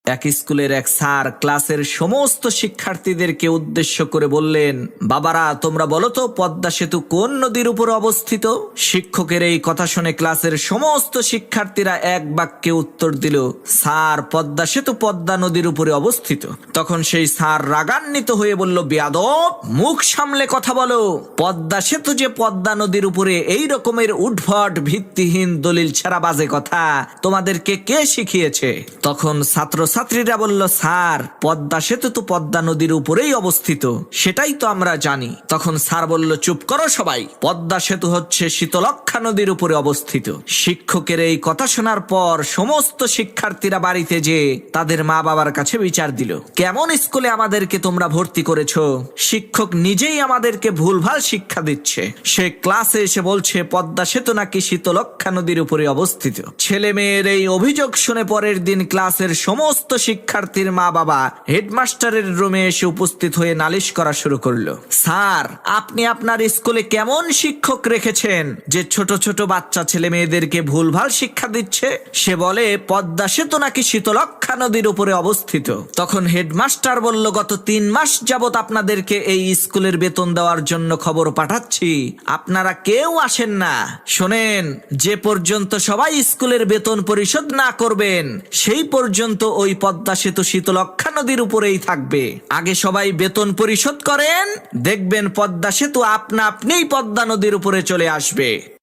এক স্কুলের এক স্যার ক্লাসের সমস্ত শিক্ষার্থীদেরকে উদ্দেশ্য করে বললেন, বাবারা তোমরা বলো তো পদ্মা সেতু কোন নদীর উপর অবস্থিত? শিক্ষকের এই কথা শুনে ক্লাসের সমস্ত শিক্ষার্থীরা এক বাক্যে উত্তর দিল, স্যার পদ্মা সেতু পদ্মা নদীর উপরে অবস্থিত। তখন সেই স্যার রাগান্বিত হয়ে বলল, বেয়াদব, মুখ সামলে কথা বলো। পদ্মা সেতু যে পদ্মা নদীর উপরে, এই রকমের উদ্ভট ভিত্তিহীন দলিল ছাড়া বাজে কথা তোমাদেরকে কে শিখিয়েছে? তখন ছাত্রীরা বলল, স্যার পদ্মা সেতু তো পদ্মা নদীর উপরেই অবস্থিত, সেটাই তো আমরা জানি। তখন স্যার বলল, চুপ করো সবাই, পদ্মা সেতু হচ্ছে শীতলক্ষ্যা নদীর উপরে অবস্থিত। শিক্ষকের এই কথা শোনার পর সমস্ত শিক্ষার্থীরা বাড়িতে যেয়ে তাদের মা বাবার কাছে বিচার দিল, কেমন স্কুলে আমাদেরকে তোমরা ভর্তি করেছো? শিক্ষক নিজেই আমাদেরকে ভুলভাল শিক্ষা দিচ্ছে। সে ক্লাসে এসে বলছে পদ্মা সেতু নাকি শীতলক্ষ্যা নদীর উপরে অবস্থিত। ছেলে মেয়ের এই অভিযোগ শুনে পরের দিন ক্লাসের সমস্ত শিক্ষার্থীর মা বাবা হেডমাস্টারের রুমে এসে উপস্থিত হয়ে নালিশ করা শুরু করলো, স্যার আপনি আপনার স্কুলে কেমন শিক্ষক রেখেছেন যে ছোট ছোট বাচ্চা ছেলে মেয়েদেরকে ভুলভাল শিক্ষা দিচ্ছে? সে বলে পদ্মা সেতু নাকি শীতলক্ষ্যা নদীর উপরে অবস্থিত। তখন হেডমাস্টার বলল, গত 3 মাস যাবত আপনাদেরকে এই স্কুলের বেতন দেওয়ার জন্য খবর পাঠাচ্ছি, আপনারা কেউ আসেন না। শোনেন, যে পর্যন্ত সবাই স্কুলের বেতন পরিশোধ না করবেন সেই পর্যন্ত ওই পদ্মা সেতু শীতলক্ষ্যা নদীর উপরেই থাকবে। আগে সবাই বেতন পরিশোধ করেন, দেখবেন পদ্মা সেতু আপনা আপনিই পদ্মা নদীর উপরে চলে আসবে।